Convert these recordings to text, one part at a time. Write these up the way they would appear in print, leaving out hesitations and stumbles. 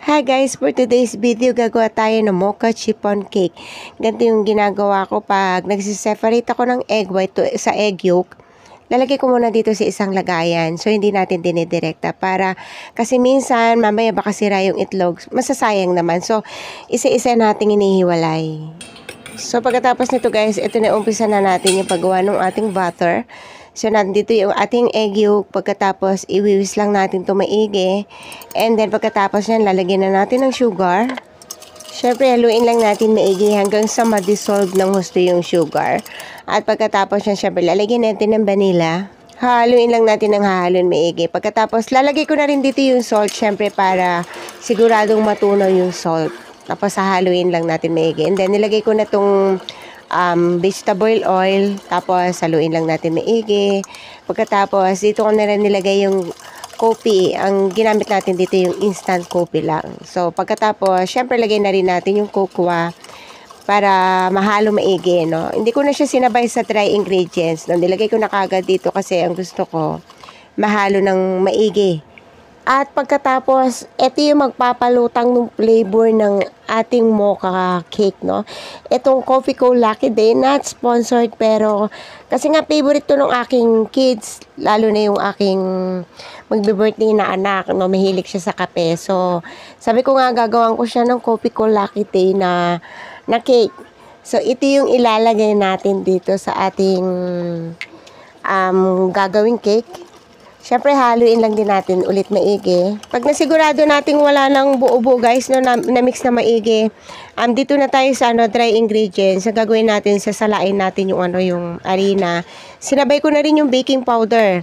Hi guys, for today's video gagawa tayo ng mocha chiffon cake. Ganito yung ginagawa ko pag nagsiseparate ako ng egg white sa egg yolk. Lalagay ko muna dito sa isang lagayan. So hindi natin dinidirekta para kasi minsan mamaya baka sira yung itlog. Masasayang naman. So isa-isa nating inihiwalay. So pagkatapos nito guys, ito na umpisa na natin yung paggawa ng ating butter. So, nandito yung ating egg yolk. Pagkatapos, iwiwis lang natin ito maigi. And then, pagkatapos yan, lalagyan na natin ng sugar. Siyempre, haluin lang natin maigi hanggang sa ma-dissolve ng gusto yung sugar. At pagkatapos yan, siyempre, lalagyan natin ng vanilla. Haluin lang natin ng hahaluin maigi. Pagkatapos, lalagay ko na rin dito yung salt, siyempre, para siguradong matunaw yung salt. Tapos, hahaluin lang natin maigi. And then, nilagay ko na itong vegetable oil, tapos haluin lang natin maigi. Pagkatapos dito ko na rin nilagay yung coffee. Ang ginamit natin dito yung instant coffee lang. So pagkatapos syempre lagay na rin natin yung cocoa para mahalo maigi, no? Hindi ko na siya sinabay sa dry ingredients, no? Nilagay ko na kagad dito kasi ang gusto ko mahalo ng maigi. At pagkatapos, ito yung magpapalutang ng flavor ng ating mocha cake, no? Itong Coffee Co Lucky Day, not sponsored, pero kasi nga favorite to ng aking kids, lalo na yung aking magbe-birthday na anak, no? Mahilig siya sa kape. So, sabi ko nga gagawin ko siya ng Coffee Co Lucky Day na cake. So, ito yung ilalagay natin dito sa ating gagawing cake. Siyempre, haluin lang din natin ulit maigi. Pag nasigurado nating wala nang buo-buo guys, no, na mix na maigi, dito na tayo sa dry ingredients. Ang gagawin natin, sasalain natin yung harina. Sinabay ko na rin yung baking powder.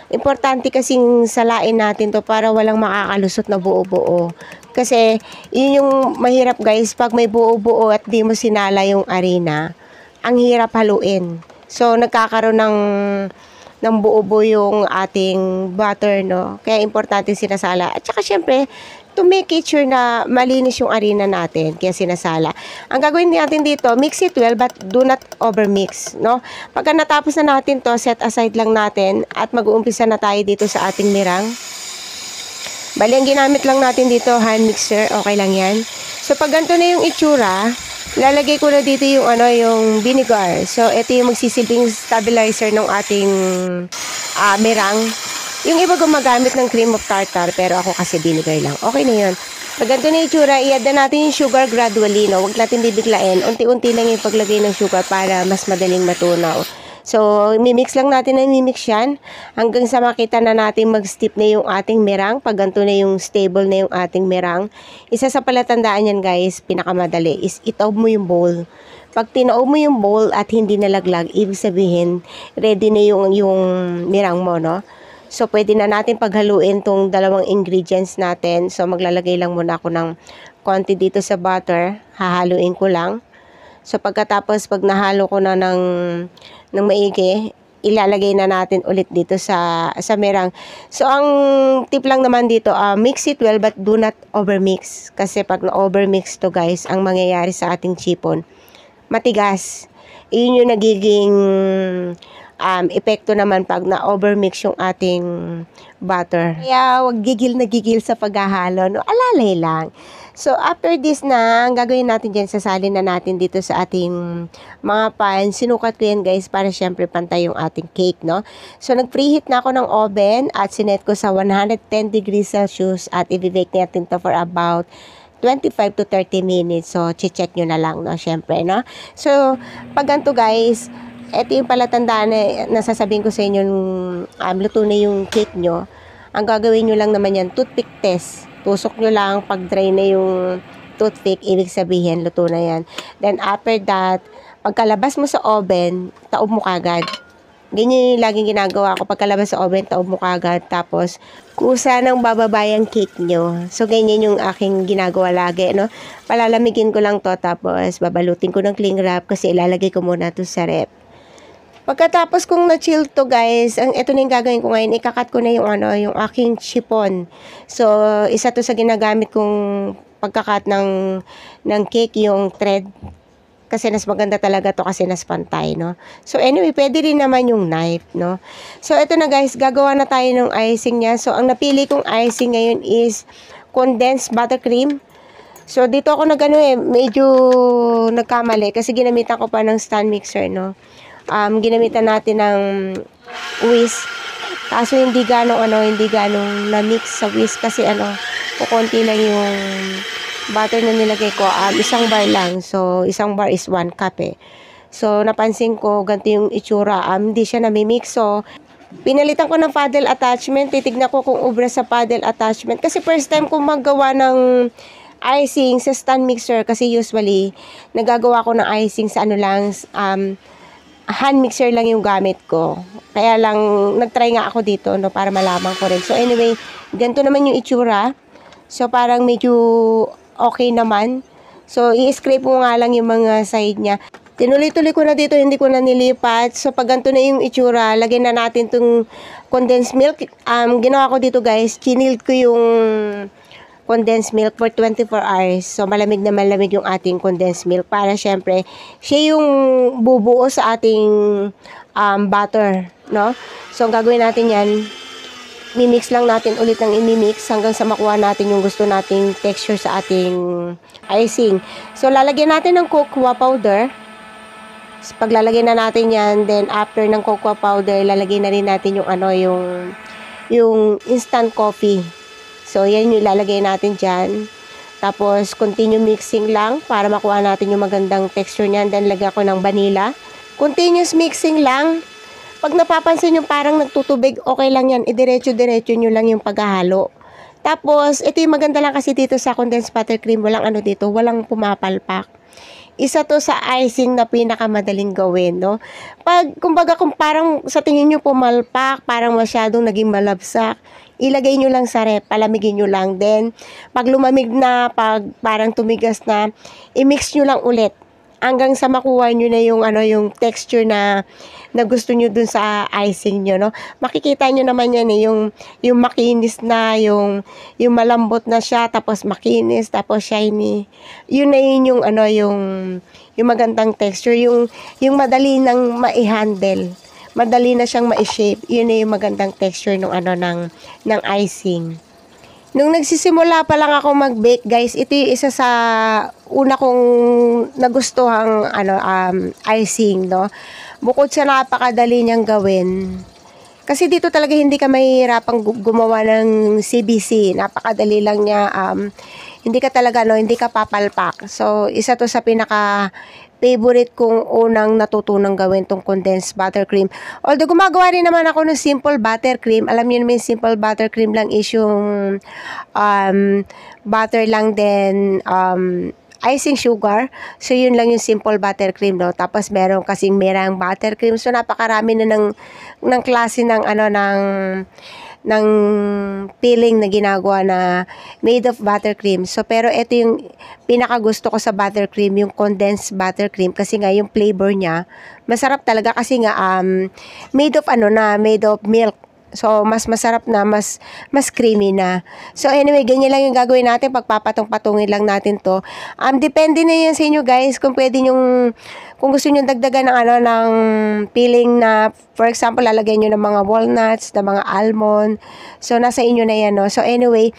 Importante kasing salain natin to para walang makakalusot na buo-buo. Kasi, yun yung mahirap guys, pag may buo-buo at di mo sinala yung harina, ang hirap haluin. So, nagkakaroon ng buo-buo yung ating butter, no? Kaya importante sinasala. At saka syempre, to make it sure na malinis yung harina natin, kaya sinasala. Ang gagawin natin dito, mix it well but do not overmix, no? Pagka natapos na natin to, set aside lang natin at mag-uumpisa na tayo dito sa ating mirang. Bali, ang ginamit lang natin dito, hand mixer, okay lang yan. So, pag ganito na yung itsura, lalagay ko na dito yung yung vinegar. So ito yung magsisilbing stabilizer ng ating mirang. Yung iba gumagamit ng cream of tartar, pero ako kasi vinegar lang. Okay na yun. Pag ganito na yung itsura, i-add na natin yung sugar gradually, no? Huwag natin bibiglain. Unti-unti lang yung paglagay ng sugar para mas madaling matunaw. So, mimix lang natin na mimix yan hanggang sa makita na natin mag-steep na yung ating mirang. Pag ganito na yung stable na yung ating mirang, isa sa palatandaan yan guys, pinakamadali, is itaob mo yung bowl. Pag tinaob mo yung bowl at hindi nalaglag, ibig sabihin, ready na yung mirang mo, no? So, pwede na natin paghaluin tong dalawang ingredients natin. So, maglalagay lang muna ako ng konti dito sa butter. Hahaluin ko lang. So, pagkatapos, pag nahalo ko na ng maigi, ilalagay na natin ulit dito sa mirang. So, ang tip lang naman dito, mix it well but do not overmix. Kasi pag na-overmix to guys, ang mangyayari sa ating chiffon, matigas. Iyon yung nagiging epekto naman pag na-overmix yung ating butter. Kaya, wag gigil na gigil sa paghahalo. No? Alalay lang. So, after this na, ang gagawin natin dyan, sasalin na natin dito sa ating mga pan. Sinukat ko yan guys para syempre pantay yung ating cake, no? So, nag-preheat na ako ng oven at sinet ko sa 110 degrees Celsius at i-bake natin to for about 25 to 30 minutes. So, check nyo na lang, no? Syempre, no? So, pag ganito guys, ito yung palatandaan na nasasabihin ko sa inyo, luto na yung cake nyo. Ang gagawin nyo lang naman yan, toothpick test. Tusok nyo lang, pag dry na yung toothpick, ibig sabihin, luto na yan. Then, after that, pagkalabas mo sa oven, taob mo kagad. Ganyan yung laging ginagawa ko. Pagkalabas sa oven, taob mo kagad. Tapos, kusa ng bababayang cake nyo. So, ganyan yung aking ginagawa lagi, no? Palalamigin ko lang to, tapos babalutin ko ng cling wrap kasi ilalagay ko muna to sa rep. Pagkatapos kong na-chill to guys, ito na yung gagawin ko ngayon, ikakat ko na yung aking chiffon. So, isa to sa ginagamit kong pagkakat ng cake, yung thread. Kasi mas maganda talaga to kasi nas pantay, no? So, anyway, pwede rin naman yung knife, no? So, ito na guys, gagawa na tayo ng icing niya. So, ang napili kong icing ngayon is condensed buttercream. So, dito ako medyo nagkamali kasi ginamitan ko pa ng stand mixer, no. Ginamitan natin ng whisk. Kaso hindi ganong na-mix sa whisk kasi kukunti lang yung butter na nilagay ko. Isang bar lang. So, isang bar is 1 cup eh. So, napansin ko, ganito yung itsura. Hindi siya nami-mix. So, pinalitan ko ng paddle attachment. Titignan ko kung ubra sa paddle attachment. Kasi first time kong maggawa ng icing sa stand mixer. Kasi usually, nagagawa ko ng icing sa hand mixer lang yung gamit ko. Kaya lang, nagtry nga ako dito, no, para malaman ko rin. So, anyway, ganito naman yung itsura. So, parang medyo okay naman. So, i-scrape mo nga lang yung mga side niya. Tinuloy-tuloy ko na dito, hindi ko na nilipat. So, pag ganito na yung itsura, lagyan na natin itong condensed milk. Ginawa ko dito guys, chinild ko yung condensed milk for 24 hours. So, malamig na malamig yung ating condensed milk para syempre, siya yung bubuo sa ating butter, no? So, ang gagawin natin yan, mimix lang natin ulit ng imimix hanggang sa makuha natin yung gusto nating texture sa ating icing. So, lalagyan natin ng cocoa powder. So, pag lalagyan na natin yan, then after ng cocoa powder, lalagyan na rin natin yung instant coffee. So, yan yung lalagay natin dyan. Tapos, continue mixing lang para makuha natin yung magandang texture niyan. Then, lagyan ko ng vanilla. Continuous mixing lang. Pag napapansin nyo parang nagtutubig, okay lang yan. Idiretso-diretso nyo lang yung paghahalo. Tapos, ito yung maganda lang kasi dito sa condensed buttercream. Walang dito, walang pumapalpak. Isa to sa icing na pinakamadaling gawin, no? Kumbaga, kung parang sa tingin nyo pumalpak, parang masyadong naging malabsak, ilagay nyo lang sa rep, palamigin nyo lang. Then, pag lumamig na, pag parang tumigas na, i-mix nyo lang ulit. Hanggang sa makuha nyo na yung texture na gusto nyo dun sa icing nyo, no? Makikita nyo naman yan eh, yung makinis na, yung malambot na siya, tapos makinis, tapos shiny. Yun na yun yung magandang texture, yung madali nang ma-handle. Madali na siyang ma-shape. Yun na yung magandang texture ng icing. Nung nagsisimula pa lang ako mag-bake, guys, ito yung isa sa una kong nagustuhang icing, no? Bukod sa napakadali niyang gawin. Kasi dito talaga hindi ka mahihirapang gumawa ng CBC. Napakadali lang niya. Hindi ka papalpak. So, isa to sa favorite kong unang natutunang gawin tong condensed buttercream. Although gumagawa rin naman ako ng simple buttercream. Alam niyo naman yung simple buttercream lang is yung butter lang din icing sugar. So yun lang yung simple buttercream, no. Tapos meron kasing merang buttercream. So napakarami na ng klase ng filling na ginagawa na made of buttercream. So, pero ito yung pinakagusto ko sa buttercream, yung condensed buttercream. Kasi nga, yung flavor niya, masarap talaga kasi nga, made of milk. So, mas masarap na, mas creamy na. So, anyway, ganyan lang yung gagawin natin. Pagpapatong-patungin lang natin to. Depende na yan sa inyo, guys. Kung pwede kung gusto nyo dagdagan ng filling na, for example, lalagyan nyo ng mga walnuts, ng mga almond. So, nasa inyo na yan, no? So, anyway,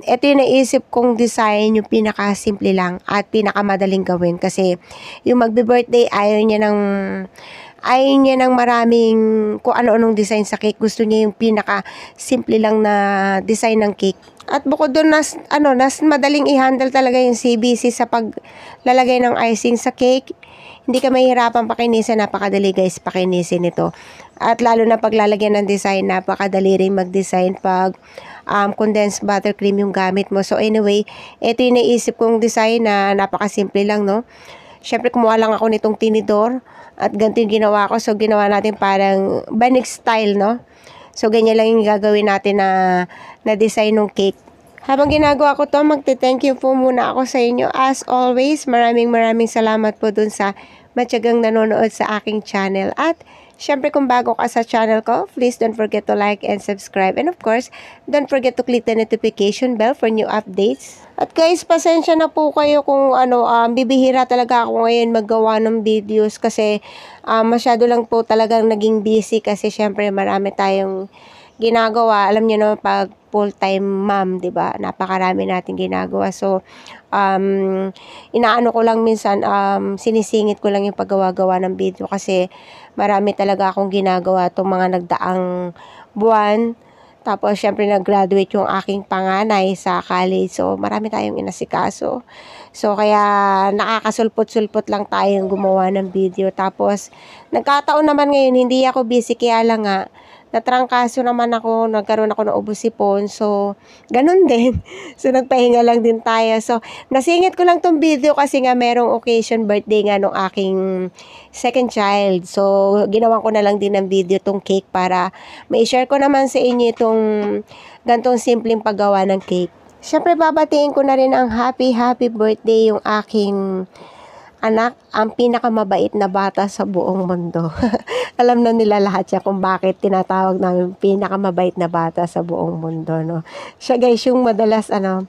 ito yung naisip kong design, yung pinaka-simple lang at pinaka-madaling gawin. Kasi, yung magbe-birthday, ayaw niya ng maraming kung ano-anong design sa cake. Gusto niya yung pinaka-simple lang na design ng cake. At bukod doon, nas madaling i-handle talaga yung CBC sa paglalagay ng icing sa cake. Hindi ka mahihirapan pakinisin. Napakadali guys pakinisin ito. At lalo na paglalagyan ng design, napakadali rin mag-design pag condensed buttercream yung gamit mo. So anyway, ito yung naisip kong design na napakasimple lang, no? Syempre, kumuha lang ako nitong tinidor. At ganito yung ginawa ko. So, ginawa natin parang banig style, no? So, ganyan lang yung gagawin natin na design ng cake. Habang ginagawa ko to, magte-thank you po muna ako sa inyo. As always, maraming salamat po dun sa matyagang nanonood sa aking channel. At, syempre kung bago ka sa channel ko, please don't forget to like and subscribe. And of course, don't forget to click the notification bell for new updates. At guys, pasensya na po kayo kung bibihira talaga ako ngayon maggawa ng videos kasi masyado lang po talagang naging busy kasi syempre marami tayong ginagawa. Alam niyo naman pag full-time mom, 'di ba? Napakarami nating ginagawa. So, inaano ko lang minsan, sinisingit ko lang yung paggawa-gawa ng video kasi marami talaga akong ginagawa itong mga nagdaang buwan. Tapos, syempre, nag-graduate yung aking panganay sa college. So, marami tayong inasikaso. So, kaya nakakasulpot-sulpot lang tayong gumawa ng video. Tapos, nagkataon naman ngayon, hindi ako busy. Kaya lang nga, natrangkaso naman ako, nagkaroon ako ng ubo-sipon. So, ganun din. So, nagpahinga lang din tayo. So, nasingit ko lang tong video kasi nga merong occasion, birthday nga nung aking second child. So, ginawan ko na lang din ng video tong cake para ma-share ko naman sa inyo itong gantong simpleng paggawa ng cake. Siyempre, babatiin ko na rin ang happy birthday yung aking anak, ang pinakamabait na bata sa buong mundo. Alam na nila lahat siya kung bakit tinatawag namin pinakamabait na bata sa buong mundo, no? Siya guys yung madalas na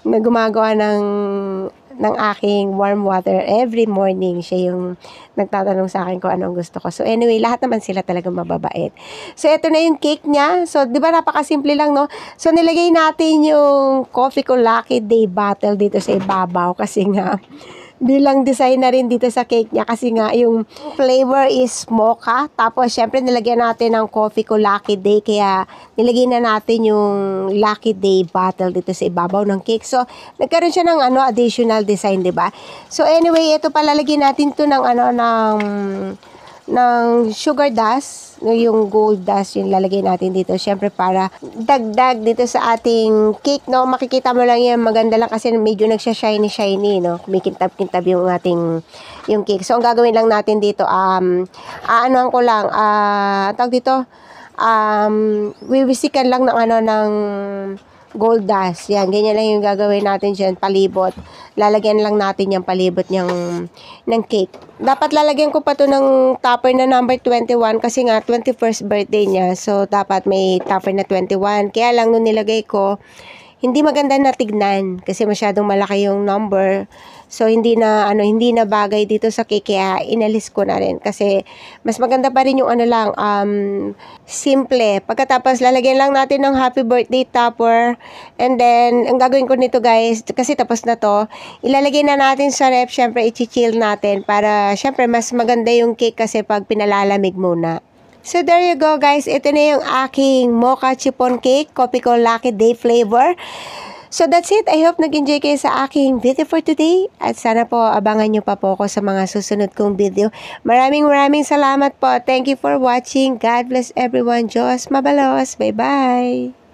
gumagawa ng aking warm water every morning. Siya yung nagtatanong sa akin kung anong gusto ko. So anyway, lahat naman sila talagang mababait. So ito na yung cake niya. So di ba napakasimple lang, no? So nilagay natin yung Coffee ko Lucky Day bottle dito sa ibabaw kasi nga bilang design na rin dito sa cake niya kasi nga yung flavor is mocha. Tapos syempre nilagyan natin ng Coffee ko Lucky Day kaya nilagyan na natin yung Lucky Day bottle dito sa ibabaw ng cake. So nagkaroon siya ng additional design, 'di ba? So anyway, ito palalagyan natin to ng sugar dust, yung gold dust yung lalagay natin dito. Syempre para dagdag dito sa ating cake, no? Makikita mo lang yan, maganda lang kasi medyo nagsha-shiny, no? Kumikintab-kintab yung cake. So, ang gagawin lang natin dito, aanohan ko lang, tawag dito, wiwisikan lang ng gold dust. Yan, ganyan lang yung gagawin natin dyan, palibot. Lalagyan lang natin yung palibot ng cake. Dapat lalagyan ko pa to ng topper na number 21 kasi nga 21st birthday niya. So, dapat may topper na 21. Kaya lang nung nilagay ko, hindi maganda na tignan kasi masyadong malaki yung number. So hindi na bagay dito sa cake kaya inalis ko na rin kasi mas maganda pa rin yung simple. Pagkatapos lalagyan lang natin ng happy birthday topper and then ang gagawin ko nito guys kasi tapos na to, ilalagay na natin sa ref, syempre i-chill natin para syempre mas maganda yung cake kasi pag pinalalamig muna. So, there you go guys. Ito na yung aking mocha chiffon cake, Coffee ko Lucky Day flavor. So, that's it. I hope nag-enjoy kayo sa aking video for today. At sana po, abangan nyo pa po ako sa mga susunod kong video. Maraming salamat po. Thank you for watching. God bless everyone. Diyos mabalos. Bye-bye.